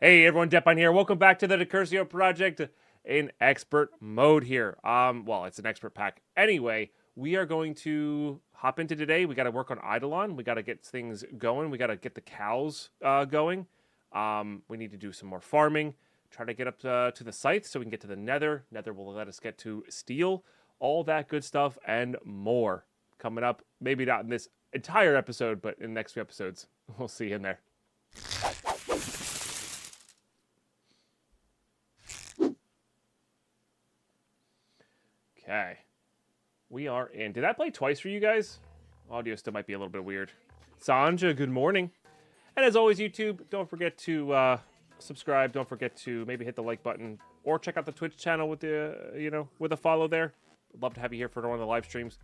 Hey everyone, Depan here. Welcome back to the Decursio Project in expert mode here. Well, it's an expert pack. Anyway, we are going to hop into today. We got to work on Eidolon. We got to get things going. We got to get the cows going. We need to do some more farming. Try to get up to the scythe so we can get to the Nether. Nether will let us get to steel. All that good stuff and more coming up. Maybe not in this entire episode, but in the next few episodes. We'll see you in there. Okay. We are in. Did that play twice for you guys? Audio still might be a little bit weird. Sanja, good morning. And as always, YouTube, don't forget to subscribe. Don't forget to maybe hit the like button or check out the Twitch channel with the, with a follow there. I'd love to have you here for one of the live streams.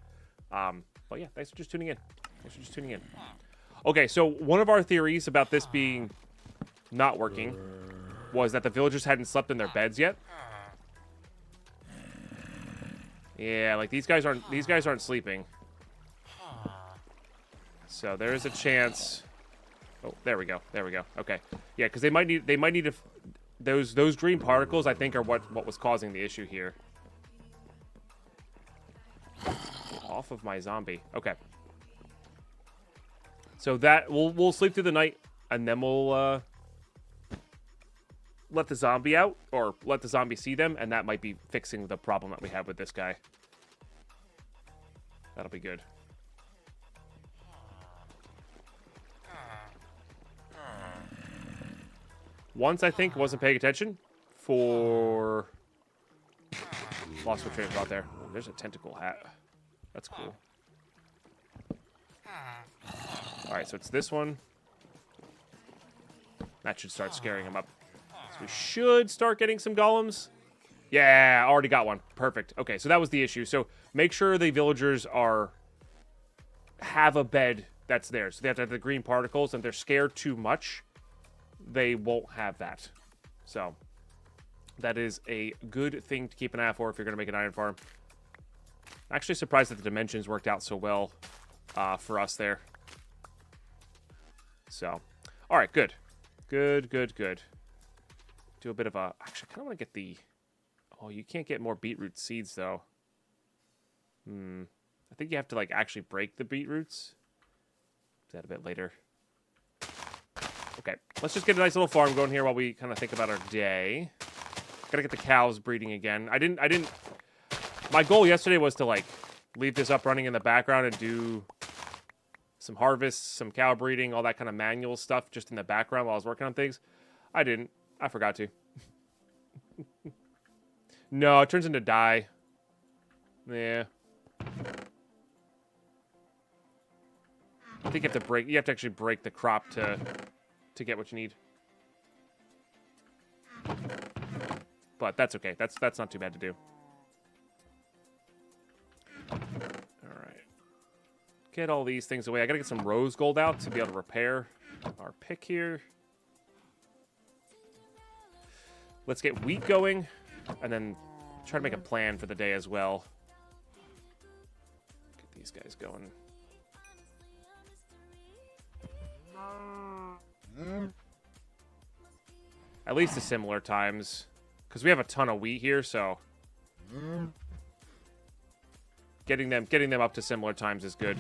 But yeah, thanks for just tuning in. Okay, so one of our theories about this being not working was that the villagers hadn't slept in their beds yet. Yeah, like these guys aren't sleeping. So there is a chance. Oh, there we go. Okay. Yeah, because they might need to those green particles I think are what was causing the issue here. Off of my zombie. Okay. So that we'll sleep through the night and then we'll let the zombie out, or let the zombie see them, and that might be fixing the problem that we have with this guy. That'll be good. Once, I think, wasn't paying attention for... Lost my train of thought there. Oh, there's a tentacle hat. That's cool. Alright, so it's this one. That should start scaring him up. So we should start getting some golems. Yeah, already got one. Perfect. Okay, so that was the issue. So make sure the villagers have a bed that's there. So they have to have the green particles, and if they're scared too much, they won't have that. So that is a good thing to keep an eye out for if you're going to make an iron farm. I'm actually surprised that the dimensions worked out so well for us there. So, all right, good. Good. Do a bit of a... Actually, I kind of want to get the... Oh, you can't get more beetroot seeds, though. I think you have to, like, actually break the beetroots. Do that a bit later. Okay, let's just get a nice little farm going here while we kind of think about our day. Gotta get the cows breeding again. I didn't... My goal yesterday was to, like, leave this up running in the background and do some harvests, some cow breeding, all that kind of manual stuff just in the background while I was working on things. I didn't. I forgot to. No, it turns into dye. Yeah. I think you have to actually break the crop to get what you need. But that's okay. That's not too bad to do. Alright. Get all these things away. I gotta get some rose gold out to be able to repair our pick here. Let's get wheat going, and then try to make a plan for the day as well. Get these guys going. At least to similar times, because we have a ton of wheat here, so getting them up to similar times is good.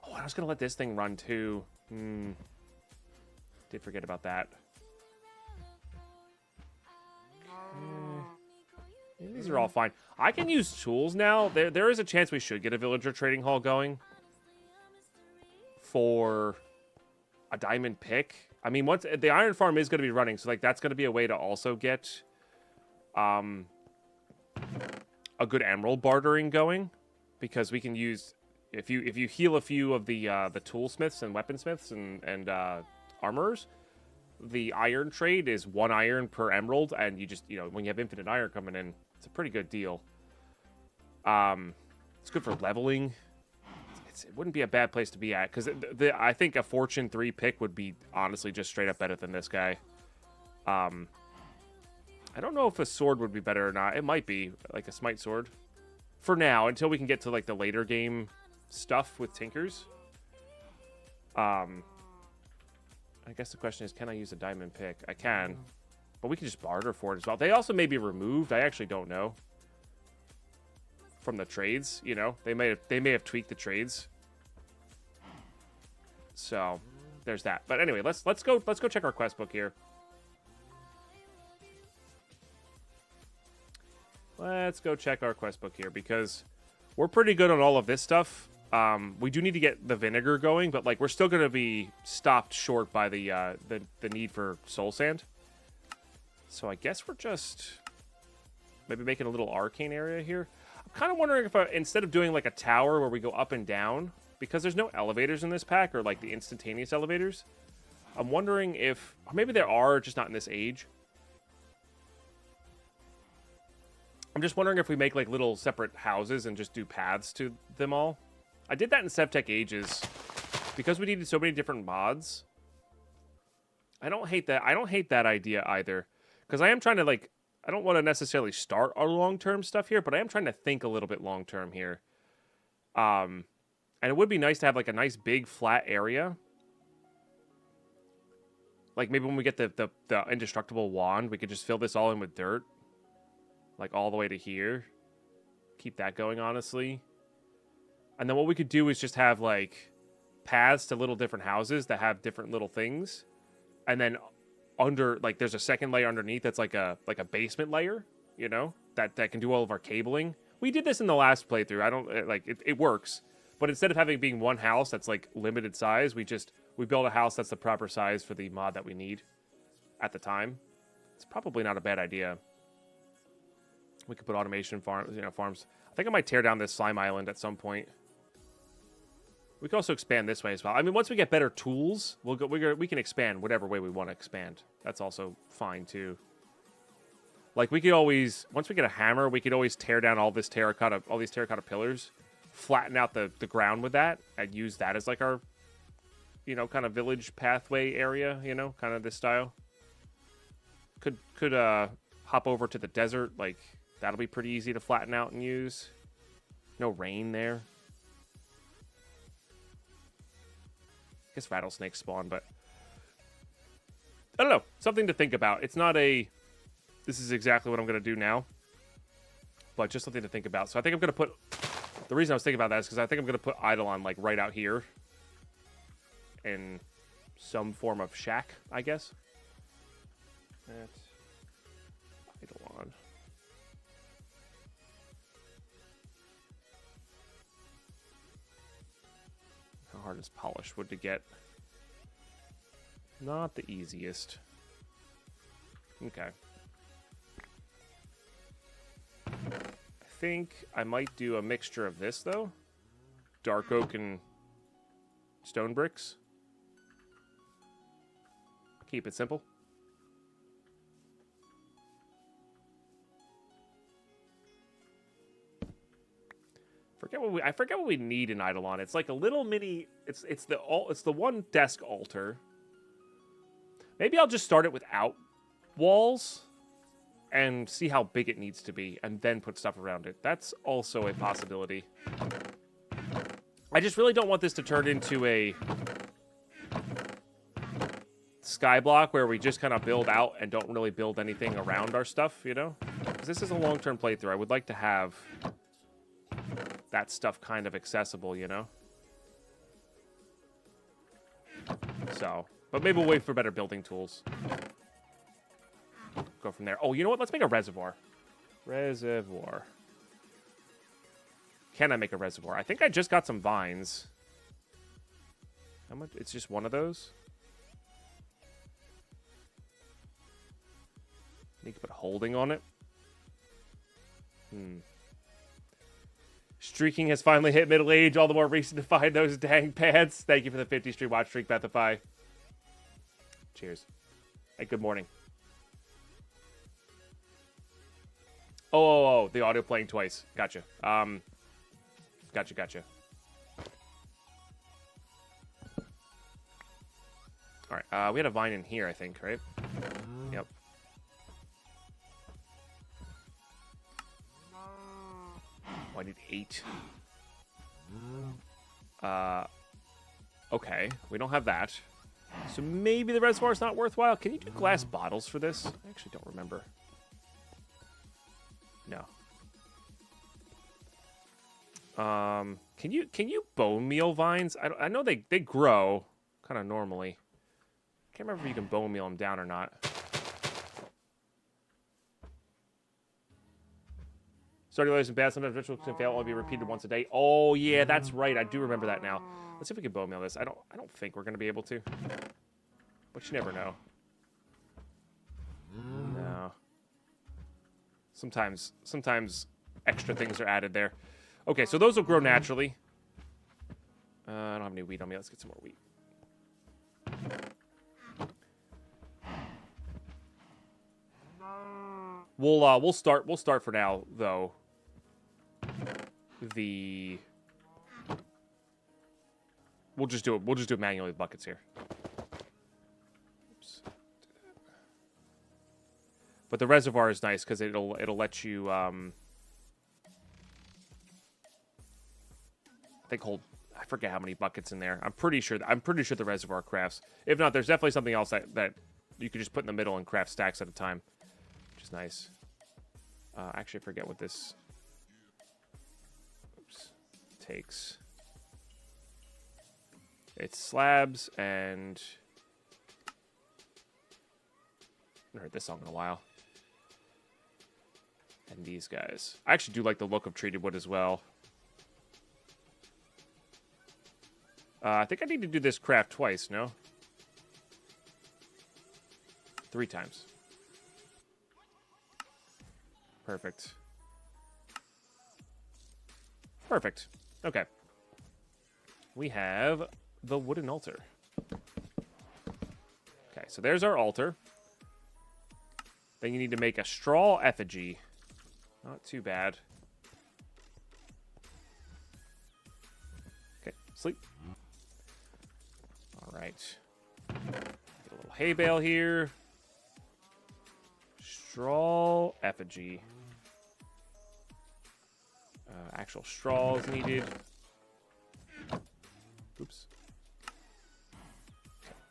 Oh, I was gonna let this thing run too. Did forget about that. These are all fine. I can use tools now. There is a chance we should get a villager trading hall going for a diamond pick. I mean, once the iron farm is going to be running, so like that's going to be a way to also get a good emerald bartering going, because we can use if you heal a few of the toolsmiths and weaponsmiths and armorers. The iron trade is 1 iron per emerald, and you just, when you have infinite iron coming in, it's a pretty good deal. It's good for leveling. It wouldn't be a bad place to be at, because I think a Fortune 3 pick would be honestly just straight up better than this guy. I don't know if a sword would be better or not. It might be, like a smite sword. For now, until we can get to like the later game stuff with Tinkers. I guess the question is, can I use a diamond pick? I can. But we can just barter for it as well. They also may be removed. I actually don't know. From the trades, you know. They may have tweaked the trades. So, there's that. But anyway, let's go check our quest book here. Let's go check our quest book here because we're pretty good on all of this stuff. We do need to get the vinegar going, but like we're still going to be stopped short by the need for soul sand. So I guess we're just maybe making a little arcane area here. I'm kind of wondering if instead of doing like a tower where we go up and down, because there's no elevators in this pack or like the instantaneous elevators, I'm wondering if, or maybe there are, just not in this age. I'm just wondering if we make like little separate houses and just do paths to them all. I did that in SevTech Ages because we needed so many different mods. I don't hate that. I don't hate that idea either because I am trying to like, I don't want to necessarily start our long-term stuff here, but I am trying to think a little bit long-term here. And it would be nice to have like a nice big flat area. Like maybe when we get the indestructible wand, we could just fill this all in with dirt. Like all the way to here. Keep that going, honestly. And then what we could do is just have like paths to little different houses that have different little things. And then under, like there's a second layer underneath that's like a basement layer, you know, that can do all of our cabling. We did this in the last playthrough. I don't, like, it works. But instead of having being one house that's like limited size, we build a house that's the proper size for the mod that we need at the time. It's probably not a bad idea. We could put automation farms. I think I might tear down this slime island at some point. We can also expand this way as well. I mean, once we get better tools, we can expand whatever way we want to expand. That's also fine too. Like we could always, once we get a hammer, we could always tear down all these terracotta pillars, flatten out the ground with that, and use that as like our, you know, kind of village pathway area. You know, kind of this style. Could hop over to the desert like. That'll be pretty easy to flatten out and use. No rain there. I guess rattlesnakes spawn, but... I don't know. Something to think about. It's not a... This is exactly what I'm going to do now. But just something to think about. So I think I'm going to put... The reason I was thinking about that is because I think I'm going to put Eidolon, like, right out here. In some form of shack, I guess. That's... Eidolon. How hard is polished wood to get? Not the easiest. Okay. I think I might do a mixture of this, though. Dark oak and stone bricks. Keep it simple. I forget what we need in Eidolon. It's like a little mini. It's the one desk altar. Maybe I'll just start it without walls and see how big it needs to be, and then put stuff around it. That's also a possibility. I just really don't want this to turn into a skyblock where we just kind of build out and don't really build anything around our stuff, you know? Because this is a long-term playthrough. I would like to have that stuff kind of accessible, you know? So, but maybe we'll wait for better building tools. Go from there. Oh, you know what? Let's make a reservoir. Reservoir. Can I make a reservoir? I think I just got some vines. How much? It's just one of those? Need to put holding on it. Streaking has finally hit middle age. All the more reason to find those dang pants. Thank you for the 50 stream watch streak, Bethify. Cheers. Hey, good morning. Oh, the audio playing twice. Gotcha. Gotcha. All right. We had a vine in here, I think, right? Yep. Oh, I need 8. Okay. We don't have that. So maybe the reservoir's not worthwhile. Can you do glass bottles for this? I actually don't remember. No. Can you bone meal vines? I know they grow kind of normally. Can't remember if you can bone meal them down or not. Starting loads and bad, sometimes rituals can fail, only be repeated once a day. Oh yeah, that's right. I do remember that now. Let's see if we can bone meal this. I don't think we're gonna be able to. But you never know. No. Sometimes extra things are added there. Okay, so those will grow naturally. I don't have any wheat on me. Let's get some more wheat. We'll start for now though. We'll just do it manually with buckets here. Oops. But the reservoir is nice because it'll let you I think hold, I forget how many buckets in there. I'm pretty sure the reservoir crafts. If not, there's definitely something else that you could just put in the middle and craft stacks at a time, which is nice. Actually, I forget what this takes. It's slabs and I haven't heard this song in a while. And these guys. I actually do like the look of treated wood as well. I think I need to do this craft twice, no? 3 times. Perfect. Perfect. Okay. We have the wooden altar. Okay, so there's our altar. Then you need to make a straw effigy. Not too bad. Okay, sleep. All right. Get a little hay bale here. Straw effigy. Actual straw is needed. Oops.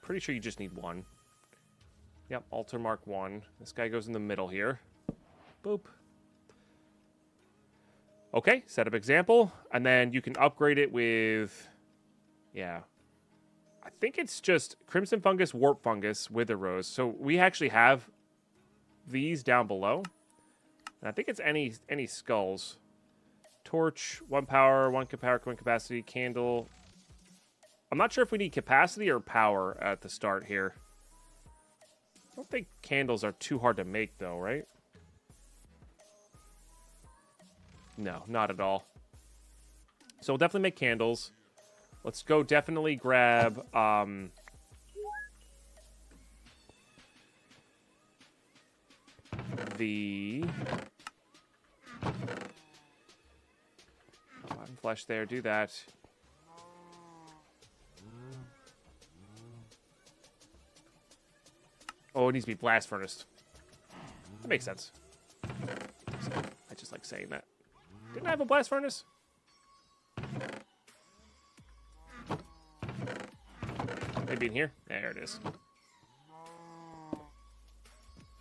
Pretty sure you just need 1. Yep, altar mark 1. This guy goes in the middle here. Boop. Okay, set up example. And then you can upgrade it with... Yeah. I think it's just Crimson Fungus, Warp Fungus, Wither Rose. So we actually have these down below. And I think it's any skulls. Torch, 1 power, 1 power, 1 capacity, candle. I'm not sure if we need capacity or power at the start here. I don't think candles are too hard to make though, right? No, not at all. So we'll definitely make candles. Let's go definitely grab the rotten flesh there, do that. Oh, it needs to be blast furnace. That makes sense. I just like saying that. Didn't I have a blast furnace? Maybe in here? There it is.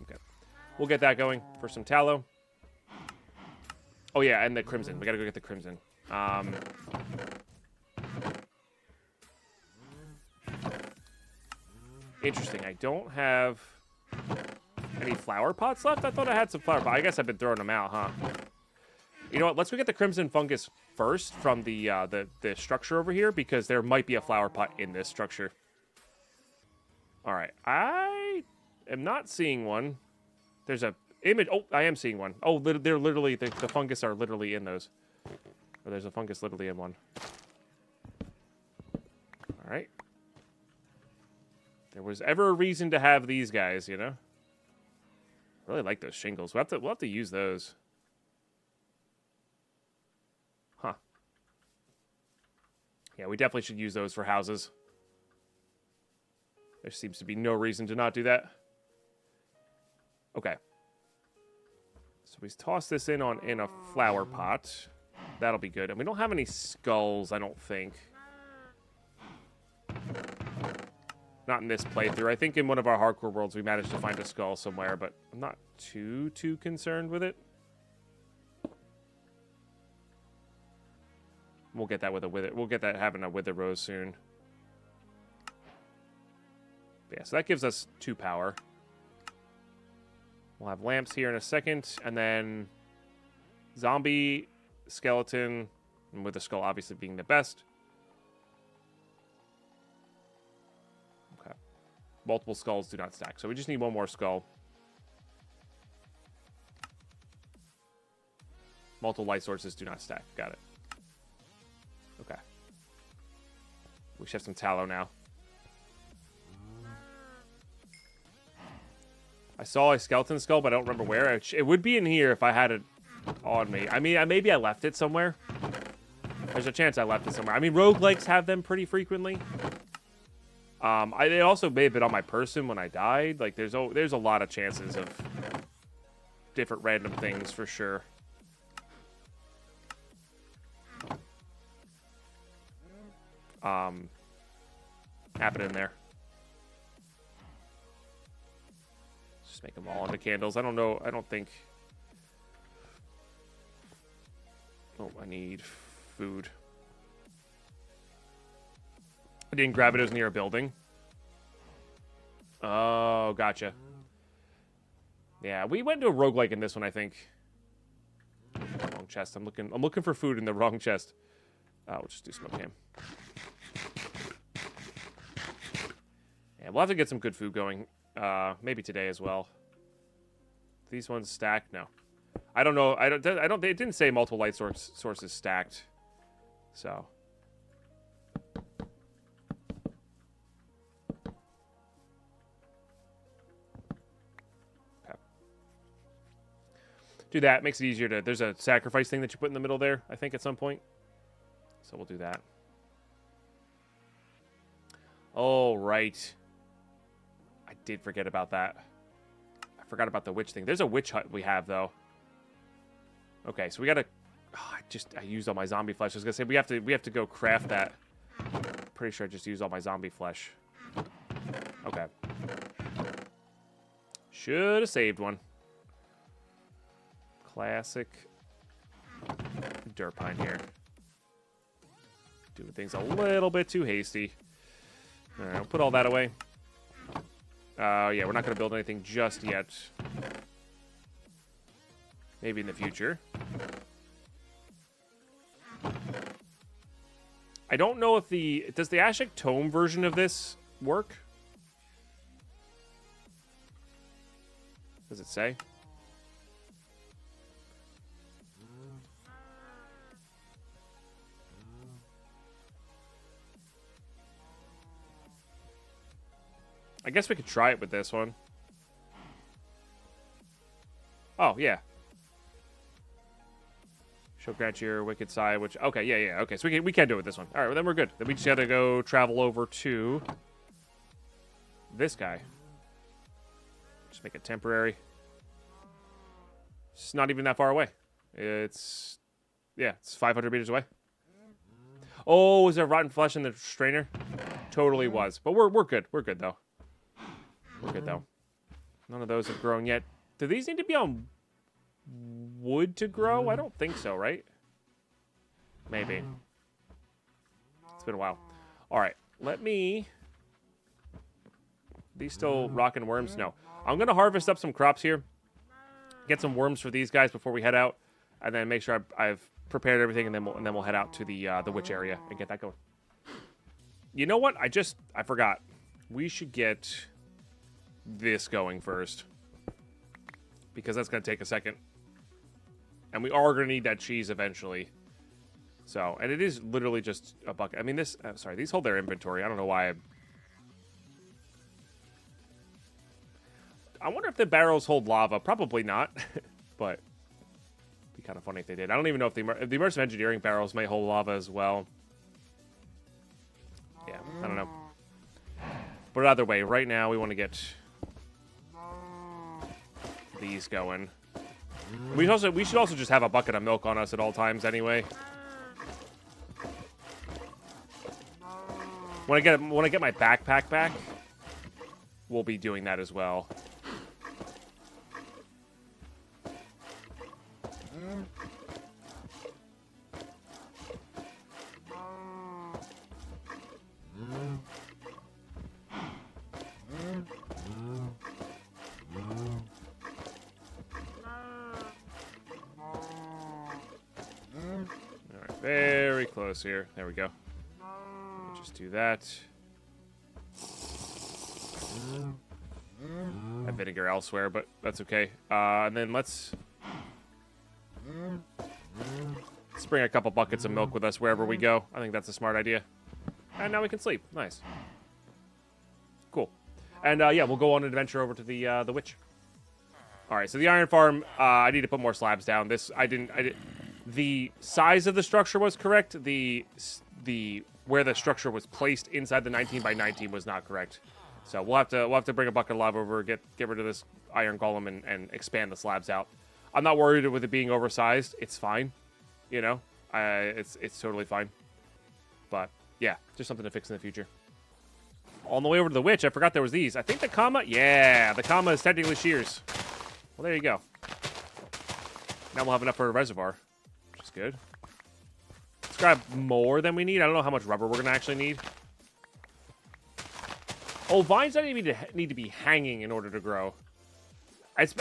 Okay. We'll get that going for some tallow. Oh yeah, and the crimson. We gotta go get the crimson. Interesting. I don't have any flower pots left. I thought I had some flower pots. I guess I've been throwing them out, huh? You know what? Let's go get the crimson fungus first from the structure over here because there might be a flower pot in this structure. All right. I am not seeing one. There's a image. Oh, I am seeing one. Oh, they're literally the fungus are literally in those. Or there's a fungus literally in one. All right. There was ever a reason to have these guys, you know? I really like those shingles. We'll have to use those. Huh. Yeah, we definitely should use those for houses. There seems to be no reason to not do that. Okay. So we toss this in a flower pot. That'll be good. And we don't have any skulls, I don't think. Not in this playthrough. I think in one of our hardcore worlds we managed to find a skull somewhere, but I'm not too concerned with it. We'll get that with a wither. We'll get that having a wither rose soon. But yeah, so that gives us 2 power. We'll have lamps here in a second, and then zombie, skeleton, and with the skull obviously being the best. Okay. Multiple skulls do not stack, so we just need 1 more skull. Multiple light sources do not stack. Got it. Okay. We should have some tallow now. I saw a skeleton skull, but I don't remember where. It would be in here if I had it on me. I mean, maybe I left it somewhere. There's a chance I left it somewhere. I mean, roguelikes have them pretty frequently. They also may have been on my person when I died. Like, there's a lot of chances of different random things for sure. Happening there. Just make them all into candles. I don't know. I don't think. Oh, I need food. I didn't grab it. It was near a building. Oh, gotcha. Yeah, we went to a roguelike in this one, I think. Wrong chest. I'm looking for food in the wrong chest. We'll just do smoke ham. Yeah, we'll have to get some good food going. Maybe today as well. These ones stacked? No. I don't know. I don't. It didn't say multiple light sources stacked. So. Okay. Do that. Makes it easier to. There's a sacrifice thing that you put in the middle there, I think, at some point. So we'll do that. Oh, right. I did forget about that. I forgot about the witch thing. There's a witch hut we have, though. Okay, so we gotta... Oh, I used all my zombie flesh. I was gonna say, we have to go craft that. Pretty sure I just used all my zombie flesh. Okay. Should have saved one. Classic dirt pine here. Doing things a little bit too hasty. All right, I'll put all that away. Yeah, we're not going to build anything just yet. Maybe in the future. I don't know if does the Ashik Tome version of this work? Does it say? I guess we could try it with this one. Oh, yeah. She'll grant your wicked side, which... Okay, yeah. Okay, so we can do it with this one. All right, well, then we're good. Then we just have to go travel over to this guy. Just make it temporary. It's not even that far away. It's... Yeah, it's 500 meters away. Oh, was there rotten flesh in the strainer? Totally was. But we're good. We're good, though. We're good, though. None of those have grown yet. Do these need to be on wood to grow? I don't think so, right? Maybe. It's been a while. All right. Let me... These still rocking worms? No. I'm going to harvest up some crops here. Get some worms for these guys before we head out. And then make sure I've prepared everything. And then we'll head out to the witch area and get that going. You know what? I forgot. We should get... this going first, because that's going to take a second, and we are going to need that cheese eventually. So, and it is literally just a bucket. I mean, sorry, these hold their inventory. I don't know why. I wonder if the barrels hold lava. Probably not, but it'd be kind of funny if they did. I don't even know if the immersive engineering barrels may hold lava as well. Yeah, I don't know. But either way, right now we want to get these going. We should also just have a bucket of milk on us at all times anyway. When I get my backpack back, we'll be doing that as well. Alright, very close here. There we go. We'll just do that. I have vinegar elsewhere, but that's okay. And then let's bring a couple buckets of milk with us wherever we go. I think that's a smart idea. And now we can sleep. Nice. Cool. And yeah, we'll go on an adventure over to the witch. All right, so the iron farm. I need to put more slabs down. The size of the structure was correct. The where the structure was placed inside the 19 by 19 was not correct. So we'll have to bring a bucket of lava over, get rid of this iron golem, and expand the slabs out. I'm not worried with it being oversized. It's fine, you know. It's totally fine. But yeah, just something to fix in the future. On the way over to the witch, I forgot there was these. I think the comma. Yeah, the comma is technically shears. Well, there you go. Now we'll have enough for a reservoir, which is good. Let's grab more than we need. I don't know how much rubber we're gonna actually need. Oh, vines don't even need to be hanging in order to grow. It's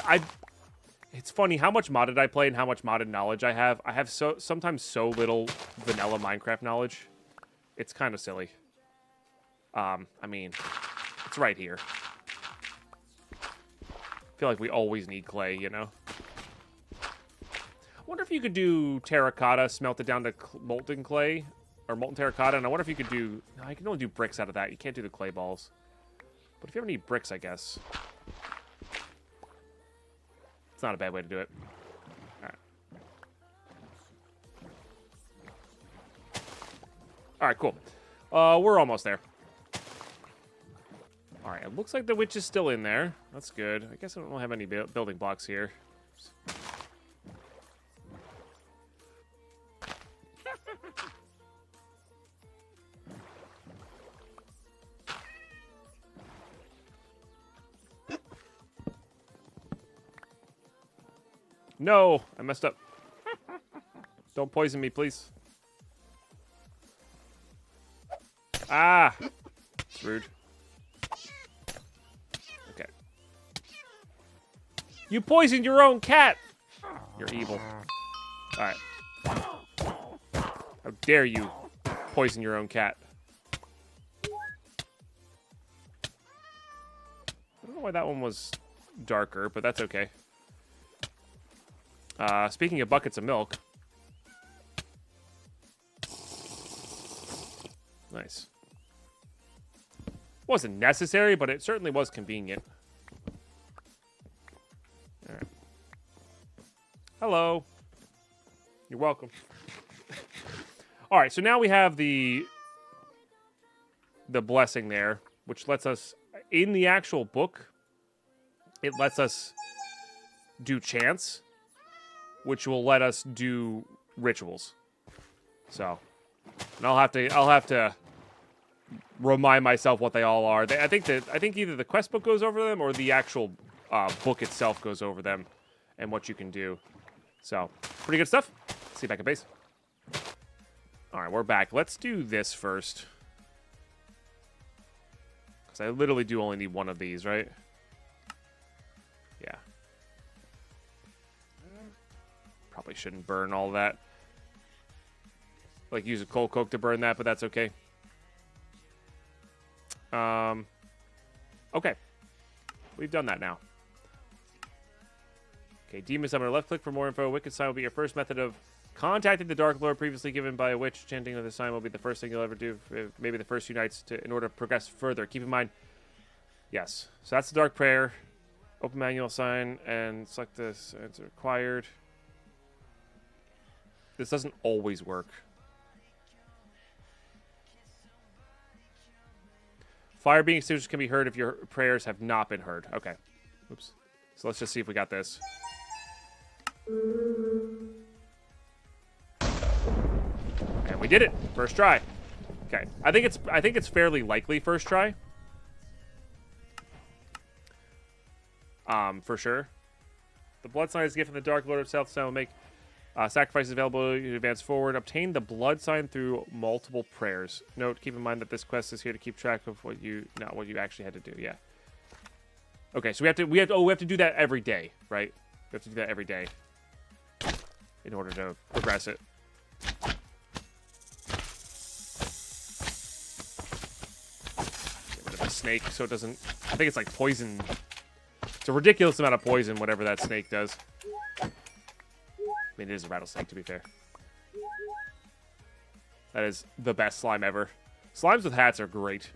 funny how much modded I play and how much modded knowledge I have. I have sometimes so little vanilla Minecraft knowledge. It's kind of silly. I mean, it's right here. I feel like we always need clay, you know? I wonder if you could do terracotta, smelt it down to molten clay, or molten terracotta, and I wonder if you could do... No, you can only do bricks out of that. You can't do the clay balls. But if you ever need bricks, I guess. It's not a bad way to do it. Alright. Alright, cool. We're almost there. Alright, it looks like the witch is still in there. That's good. I guess I don't have any building blocks here. No, I messed up. Don't poison me, please. Ah, it's rude. Okay. You poisoned your own cat. You're evil. All right. How dare you poison your own cat? I don't know why that one was darker, but that's okay. Speaking of buckets of milk. Nice. Wasn't necessary, but it certainly was convenient. All right. Hello. You're welcome. All right, so now we have the blessing there, which lets us, in the actual book, it lets us do chants, which will let us do rituals. So, and I'll have to remind myself what they all are. I think either the quest book goes over them or the actual book itself goes over them and what you can do. So, pretty good stuff. Let's see if I can base. All right, we're back. Let's do this first. Because I literally do only need one of these, right? Yeah. Probably shouldn't burn all that. Like, use a coal coke to burn that, but that's okay. Okay. We've done that now. Okay, Demon Summoner. Left click for more info. Wicked Sign will be your first method of contacting the Dark Lord previously given by a witch. Chanting of the sign will be the first thing you'll ever do. Maybe the first few nights in order to progress further. Keep in mind... Yes. So that's the Dark Prayer. Open manual sign and select this. It's required. This doesn't always work. Fire being extinguished can be heard if your prayers have not been heard. Okay. Oops. So let's just see if we got this. And we did it. First try. Okay. I think it's fairly likely first try. for sure. The blood sign is a gift from the Dark Lord himself, so will make sacrifices available to advance forward. Obtain the blood sign through multiple prayers. Note, keep in mind that this quest is here to keep track of what you actually had to do. Yeah. Okay, so we have to do that every day, right? We have to do that every day in order to progress it. Get rid of the snake so it doesn't. I think it's like poison. It's a ridiculous amount of poison, whatever that snake does. I mean, it is a rattlesnake, to be fair. That is the best slime ever. Slimes with hats are great.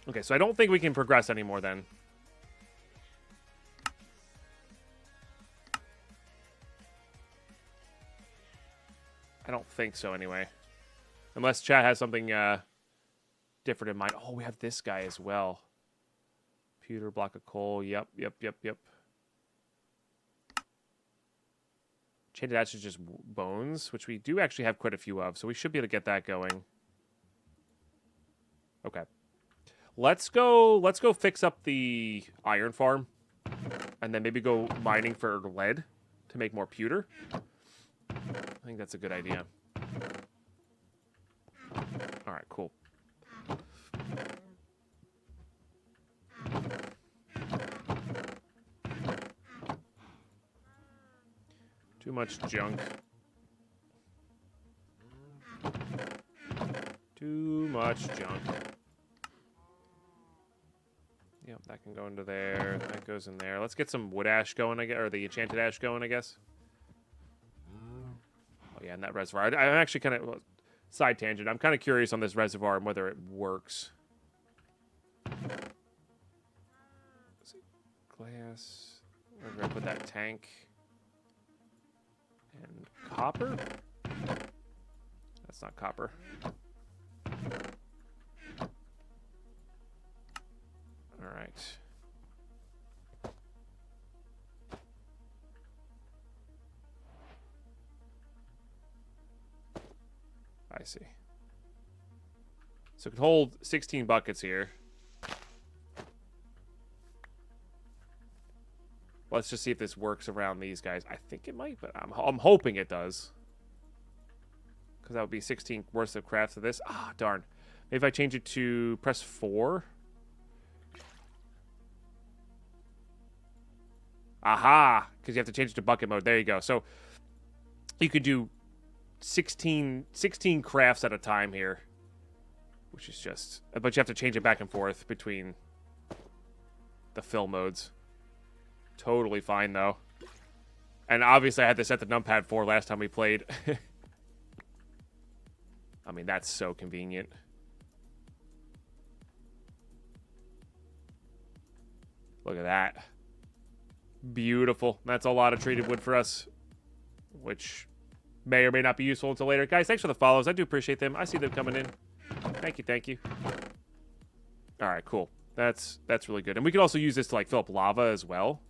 Okay, so I don't think we can progress anymore then. I don't think so, anyway. Unless chat has something different in mind. Oh, we have this guy as well. Pewter, block of coal. Yep. Chained ash is just bones, which we do actually have quite a few of, so we should be able to get that going. Okay. Let's go fix up the iron farm, and then maybe go mining for lead to make more pewter. I think that's a good idea. All right, cool. Too much junk. Too much junk. Yep, that can go into there. That goes in there. Let's get some wood ash going, I guess, or the enchanted ash going, I guess. Oh yeah, and that reservoir. I'm actually kind of side tangent. I'm kind of curious on this reservoir and whether it works. Glass. We're gonna put that tank. And copper? That's not copper. All right. I see. So it can hold 16 buckets here. Let's just see if this works around these guys. I think it might, but I'm hoping it does. Because that would be 16 worth of crafts of this. Ah, darn. Maybe if I change it to press 4. Aha! Because you have to change it to bucket mode. There you go. So you could do 16 crafts at a time here. Which is just... But you have to change it back and forth between the fill modes. Totally fine, though. And obviously I had to set the numpad 4 last time we played. I mean, that's so convenient. Look at that. Beautiful. That's a lot of treated wood for us. Which may or may not be useful until later. Guys, thanks for the follows. I do appreciate them. I see them coming in. Thank you, thank you. Alright, cool. That's really good. And we could also use this to, like, fill up lava as well.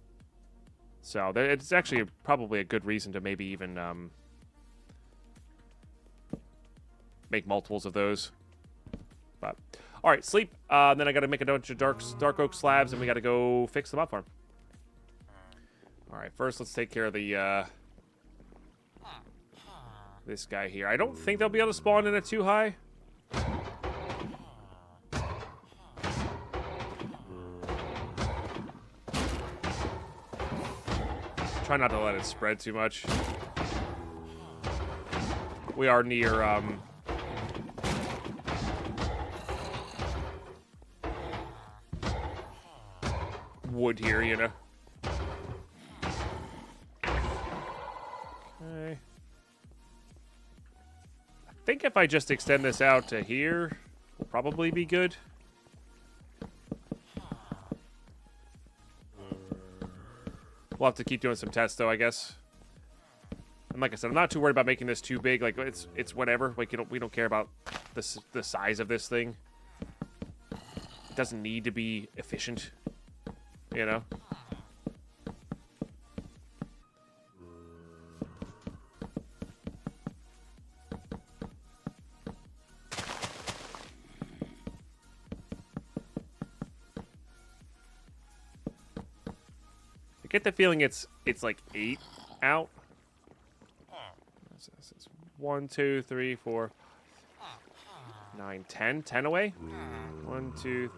So, it's actually probably a good reason to maybe even make multiples of those. But, alright, sleep. Then I gotta make a bunch of dark oak slabs, and we gotta go fix the mob farm. Alright, first let's take care of the, this guy here. I don't think they'll be able to spawn in it too high. Try not to let it spread too much. We are near, wood here, you know. Okay. I think if I just extend this out to here, we'll probably be good. We'll have to keep doing some tests, though, I guess. And like I said, I'm not too worried about making this too big. Like, it's whatever. Like, we don't care about the size of this thing. It doesn't need to be efficient, you know? get the feeling it's like 8 out. 1, 2, 3, 4, 9, 10. 10 away. 1, 2,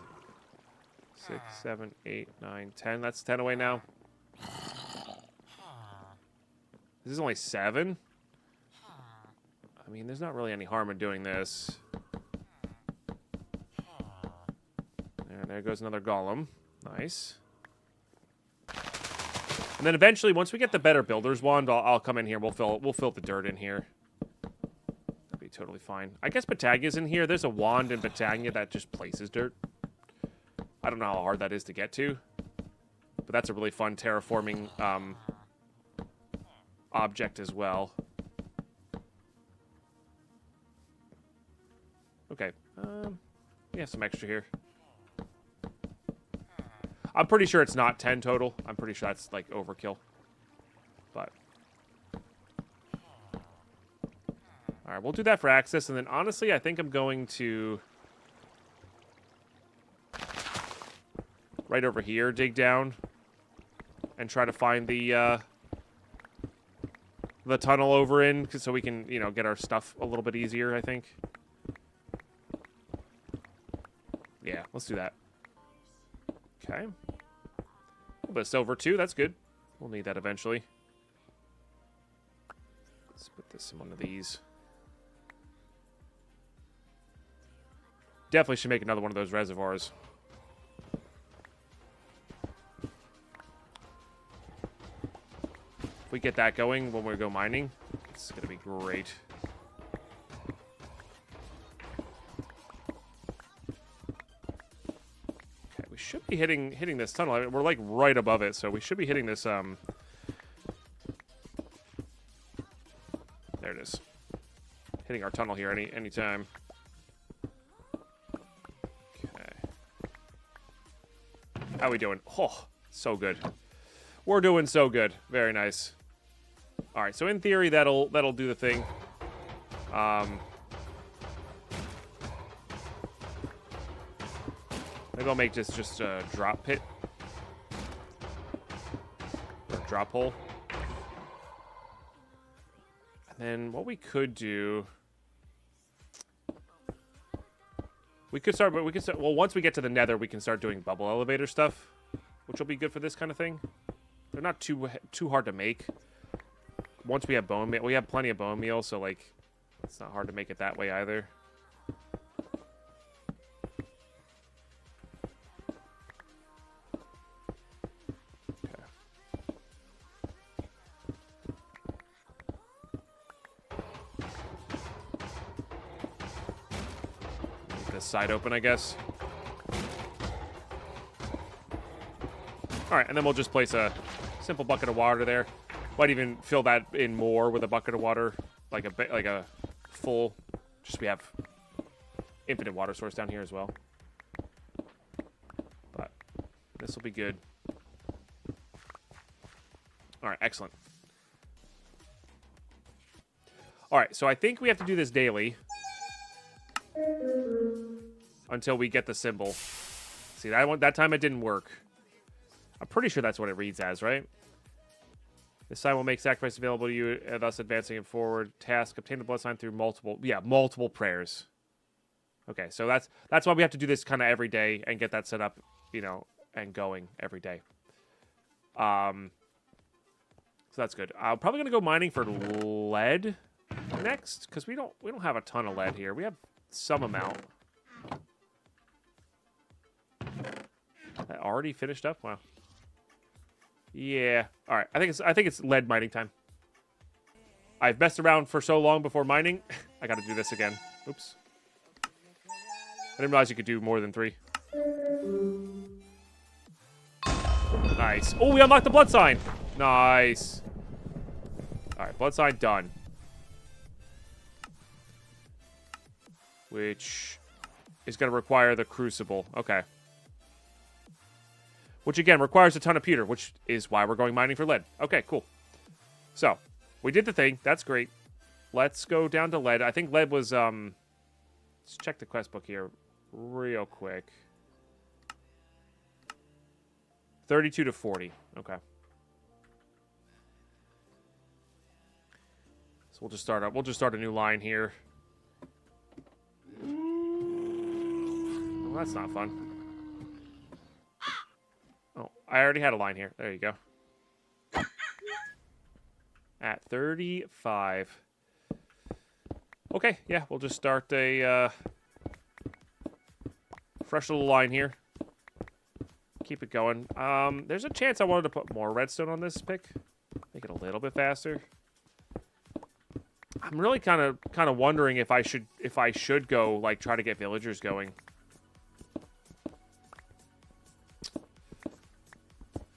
6, 7, 8, 9, 10. That's 10 away now. This is only 7. I mean, there's not really any harm in doing this. There goes another golem. Nice. And then eventually, once we get the better builder's wand, I'll come in here. We'll fill the dirt in here. That'd be totally fine. I guess Battagia's in here. There's a wand in Battagia that just places dirt. I don't know how hard that is to get to, but that's a really fun terraforming object as well. Okay, we have some extra here. I'm pretty sure it's not 10 total. I'm pretty sure that's like overkill. But all right, we'll do that for access, and then honestly, I think I'm going to right over here dig down and try to find the tunnel over in, so we can, you know, get our stuff a little bit easier, I think. Yeah, let's do that. Okay. A little bit of silver, too. That's good. We'll need that eventually. Let's put this in one of these. Definitely should make another one of those reservoirs. If we get that going when we go mining, it's going to be great. We should be hitting this tunnel. I mean, we're like right above it, so we should be hitting this. There it is. Hitting our tunnel here any time. Okay. How we doing? Oh, so good. We're doing so good. Very nice. All right, so in theory that'll do the thing. Maybe I'll make this just a drop pit. Or drop hole. And then what we could do... We could start, well, once we get to the nether, we can start doing bubble elevator stuff, which will be good for this kind of thing. They're not too hard to make. Once we have bone meal, we have plenty of bone meal, so, like, it's not hard to make it that way either. Side open, I guess. All right, and then we'll just place a simple bucket of water there. Might even fill that in more with a bucket of water, like a full. Just we have infinite water source down here as well. But this will be good. All right, excellent. All right, so I think we have to do this daily. Until we get the symbol. See, that time it didn't work. I'm pretty sure that's what it reads as, right? This sign will make sacrifice available to you, thus advancing it forward. Task, obtain the blood sign through multiple prayers. Okay, so that's why we have to do this kind of every day and get that set up, you know, and going every day. So that's good. I'm probably gonna go mining for lead next, because we don't have a ton of lead here. We have some amount. That already finished up? Wow. Yeah. All right. I think it's lead mining time. I've messed around for so long before mining. I got to do this again. Oops. I didn't realize you could do more than 3. Nice. Oh, we unlocked the blood sign. Nice. All right. Blood sign done. Which is going to require the crucible. Okay. Which, again, requires a ton of pewter, which is why we're going mining for lead. Okay, cool. So, we did the thing. That's great. Let's go down to lead. I think lead was, let's check the quest book here real quick. 32 to 40. Okay. So we'll just start up. We'll just start a new line here. Well, that's not fun. Oh, I already had a line here. There you go. At 35. Okay, yeah, we'll just start a fresh little line here. Keep it going. There's a chance I wanted to put more redstone on this pick. Make it a little bit faster. I'm really kind of wondering if I should go like try to get villagers going.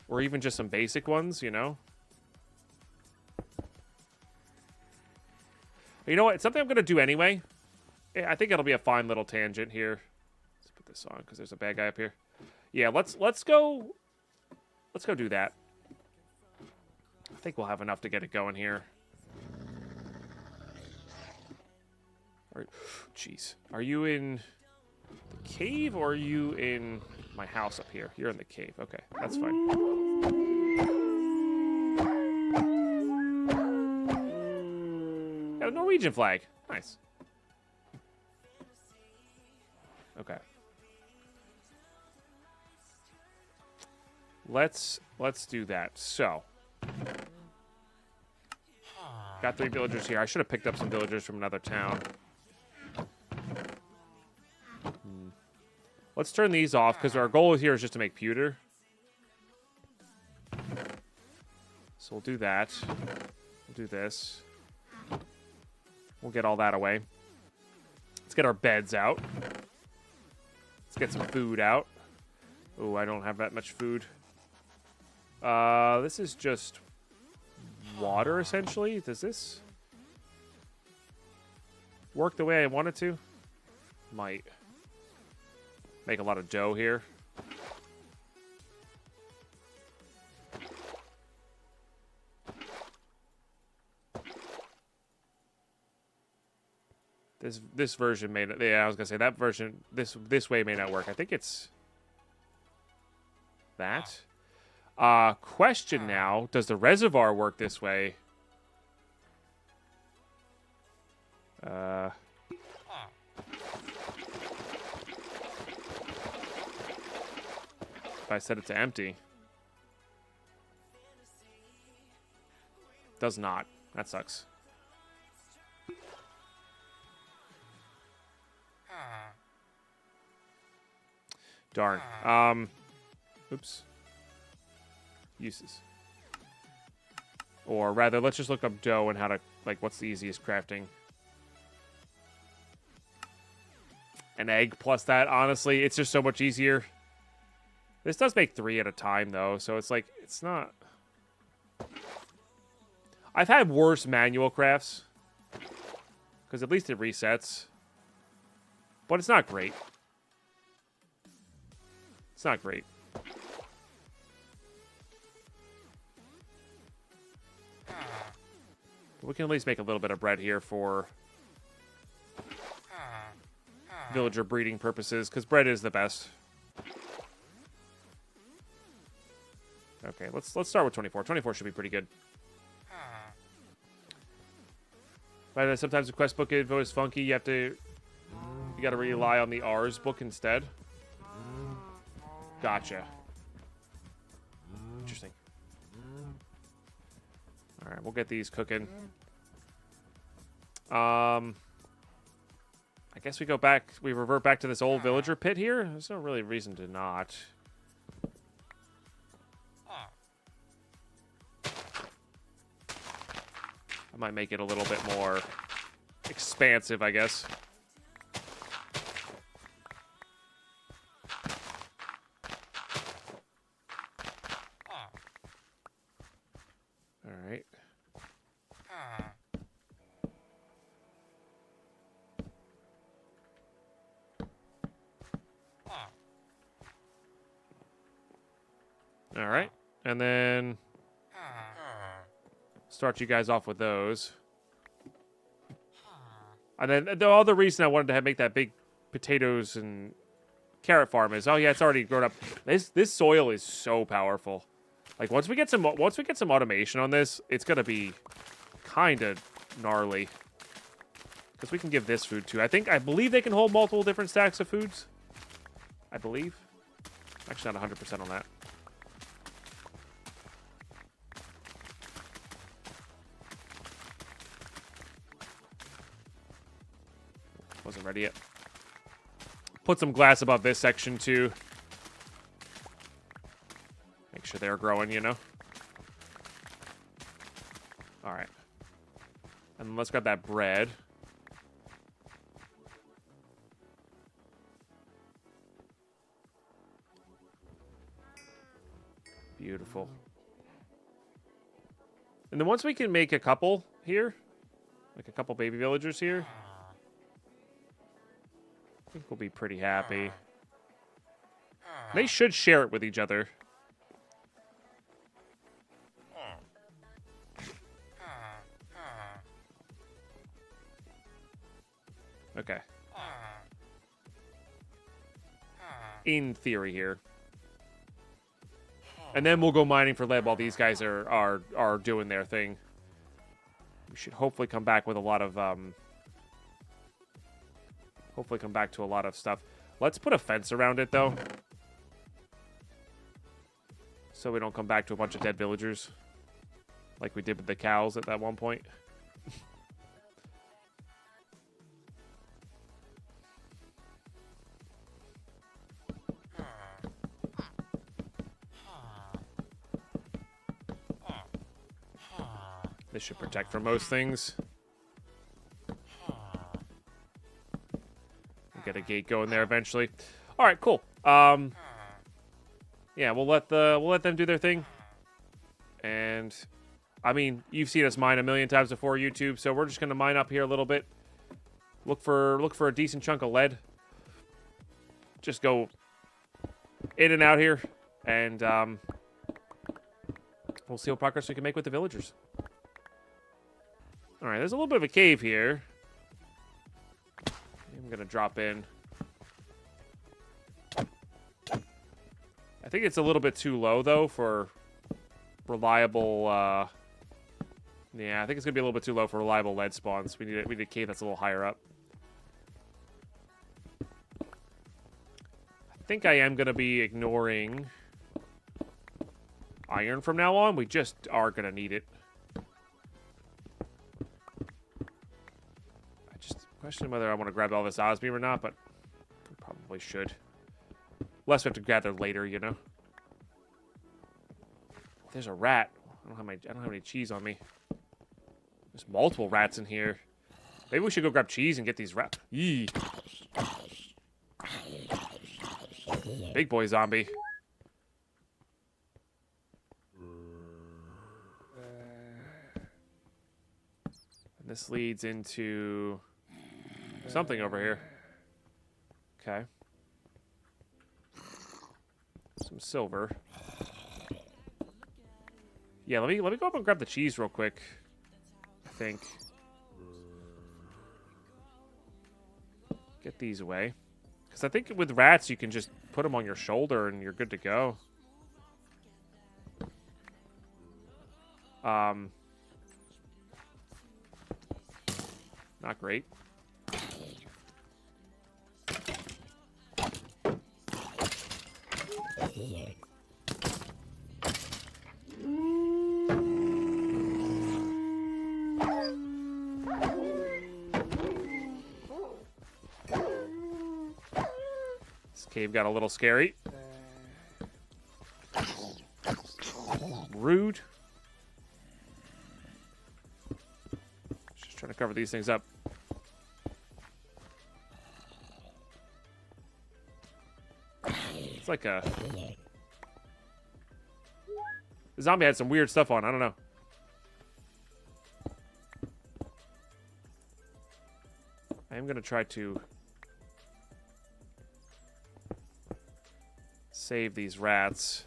Or even just some basic ones, you know? You know what? It's something I'm going to do anyway. I think it'll be a fine little tangent here. Let's put this on because there's a bad guy up here. Yeah, let's go do that. I think we'll have enough to get it going here. Jeez. Are you in the cave or are you in my house up here? You're in the cave. Okay, that's fine. Got a Norwegian flag. Nice. Okay. Let's do that. So, got 3 villagers here. I should have picked up some villagers from another town. Let's turn these off because our goal here is just to make pewter. So we'll do that. We'll do this. We'll get all that away. Let's get our beds out. Let's get some food out. Oh, I don't have that much food. This is just water, essentially. Does this work the way I want it to? Might. Make a lot of dough here. This version may not, yeah, I was gonna say that version this way may not work. I think it's that. Question now, does the reservoir work this way? If I set it to empty. Does not. That sucks. Darn. Oops. Uses. Or rather, let's just look up dough and how to, like, what's the easiest crafting. An egg plus that, honestly, it's just so much easier. This does make 3 at a time, though, so it's like, it's not... I've had worse manual crafts. Because at least it resets. But it's not great. It's not great. We can at least make a little bit of bread here for villager breeding purposes, because bread is the best. Okay, let's start with 24. 24 should be pretty good. But sometimes the quest book info is funky. You gotta rely on the R's book instead. Gotcha. Interesting. All right, we'll get these cooking. I guess we go back. We revert back to this old villager pit here. There's no really reason to not. I might make it a little bit more expansive, I guess. All right. All right. And then start you guys off with those. And then the other reason I wanted to make that big potatoes and carrot farm is, oh yeah, it's already grown up. This soil is so powerful. Like once we get some automation on this, it's gonna be kind of gnarly. Because we can give this food too. I believe they can hold multiple different stacks of foods. I believe. Actually, not 100% on that. Wasn't ready yet. Put some glass above this section too. Make sure they're growing, you know. All right. And let's grab that bread. Beautiful. And then once we can make a couple here, like a couple baby villagers here, I think we'll be pretty happy. They should share it with each other. Okay. In theory here. And then we'll go mining for lead while these guys are doing their thing. We should hopefully come back with a lot of hopefully come back to a lot of stuff. Let's put a fence around it though. So we don't come back to a bunch of dead villagers. Like we did with the cows at that one point. This should protect from most things. We'll get a gate going there eventually. All right, cool. Yeah, we'll let them do their thing. And I mean, you've seen us mine a million times before, YouTube. So we're just gonna mine up here a little bit. Look for a decent chunk of lead. Just go in and out here, and we'll see what progress we can make with the villagers. All right, there's a little bit of a cave here. I'm gonna drop in. I think it's a little bit too low though for reliable. Yeah, I think it's gonna be a little bit too low for reliable lead spawns. We need a cave that's a little higher up. I think I am gonna be ignoring iron from now on. We just are gonna need it. Question whether I want to grab all this Osbeam or not, but we probably should. Less we have to gather later, you know. There's a rat. I don't have any cheese on me. There's multiple rats in here. Maybe we should go grab cheese and get these rats. Yee. Big boy zombie. And this leads into something over here. Okay. Some silver. Yeah, let me go up and grab the cheese real quick. I think. Get these away. Because I think with rats, you can just put them on your shoulder and you're good to go. Not great. This cave got a little scary. Rude. Just trying to cover these things up. It's like a... The zombie had some weird stuff on. I don't know. I am going to try to save these rats.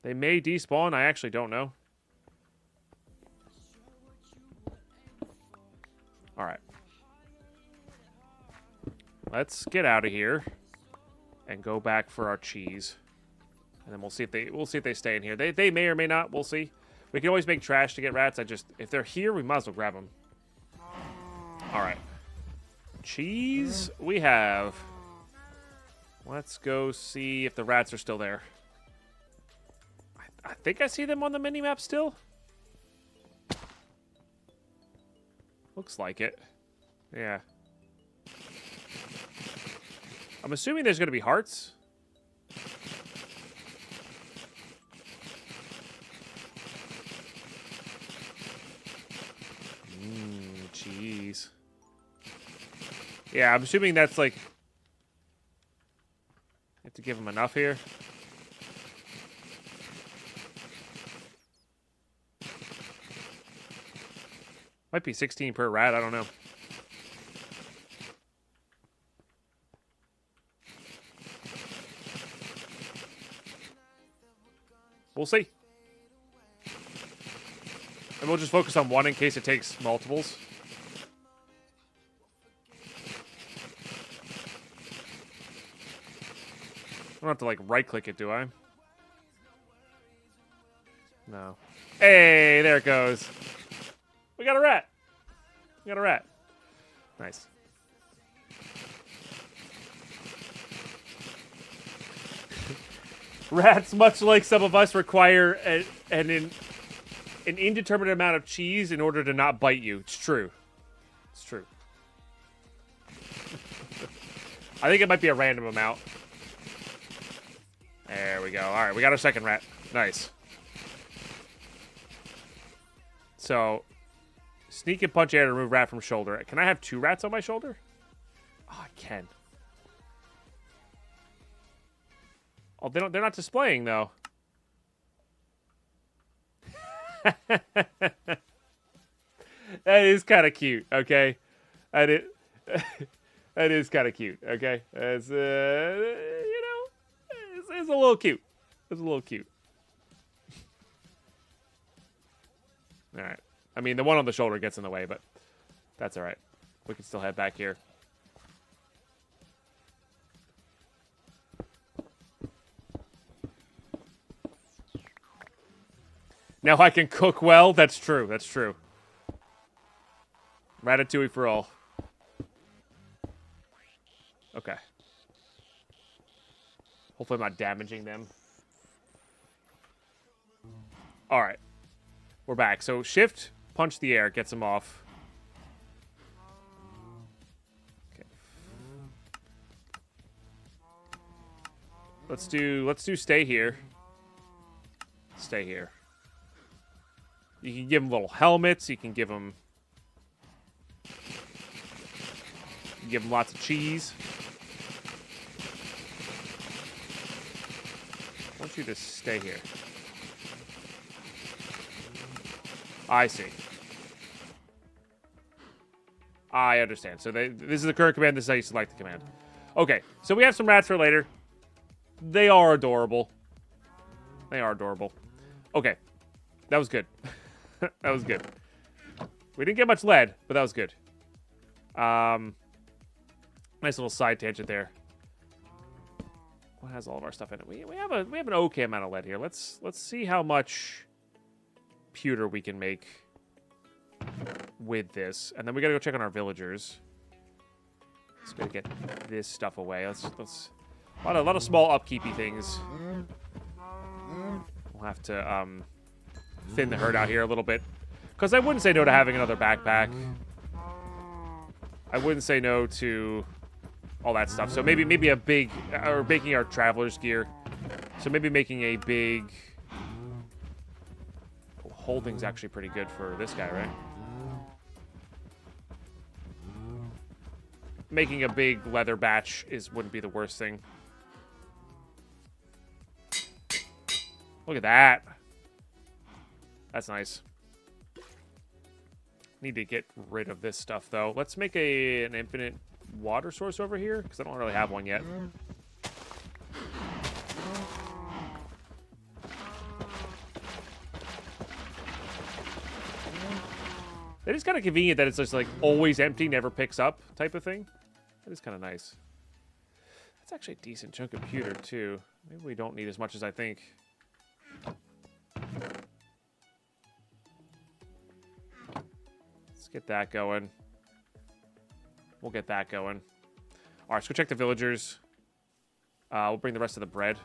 They may despawn. I actually don't know. All right. Let's get out of here and go back for our cheese. And then we'll see if they stay in here. They may or may not. We'll see. We can always make trash to get rats. If they're here, we might as well grab them. All right. Cheese we have. Let's go see if the rats are still there. I think I see them on the mini-map still. Looks like it. Yeah. I'm assuming there's going to be hearts. Jeez. Yeah, I'm assuming that's like... You have to give them enough here. Might be 16 per rat, I don't know. We'll see. And we'll just focus on one in case it takes multiples. I don't have to, like, right-click it, do I? No. Hey, there it goes. We got a rat. We got a rat. Nice. Rats, much like some of us, require an indeterminate amount of cheese in order to not bite you. It's true. It's true. I think it might be a random amount. There we go. All right, we got our second rat. Nice. So, sneak and punch air to remove rat from shoulder. Can I have 2 rats on my shoulder? Oh, I can. Oh, they're not displaying though. That is kind of cute. Okay, that is kind of cute. Okay, it's you know, it's a little cute. It's a little cute. All right. I mean, the one on the shoulder gets in the way, but that's all right. We can still head back here. Now I can cook well. That's true. That's true. Ratatouille for all. Okay. Hopefully I'm not damaging them. All right. We're back. So shift, punch the air, gets them off. Okay. Let's do stay here. Stay here. You can give them little helmets. You can give them lots of cheese. I want you to stay here. I see. I understand. So this is the current command. This is how you select the command. Okay, so we have some rats for later. They are adorable. They are adorable. Okay, that was good. That was good. We didn't get much lead, but that was good. Nice little side tangent there. What has all of our stuff in it? We have an okay amount of lead here. Let's see how much pewter we can make with this, and then we gotta go check on our villagers. Let's go get this stuff away. Let's a lot of small upkeepy things. We'll have to thin the herd out here a little bit, because I wouldn't say no to having another backpack. I wouldn't say no to all that stuff. So maybe a big, or making our traveler's gear. So maybe making a big. Holding's actually pretty good for this guy, right? Making a big leather batch wouldn't be the worst thing. Look at that. That's nice. Need to get rid of this stuff, though. Let's make an infinite water source over here, because I don't really have one yet. It is kind of convenient that it's just like always empty, never picks up type of thing. That is kind of nice. That's actually a decent chunk of pewter, too. Maybe we don't need as much as I think. Let's get that going. We'll get that going. All right, let's go check the villagers. We'll bring the rest of the bread.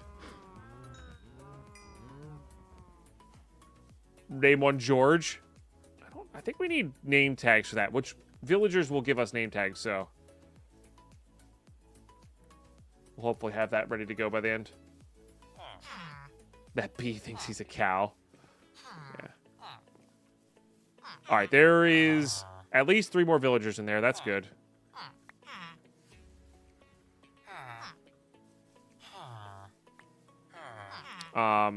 Name one George. I think we need name tags for that, which villagers will give us name tags, so we'll hopefully have that ready to go by the end. That bee thinks he's a cow. Yeah. All right, there is at least 3 more villagers in there. That's good. All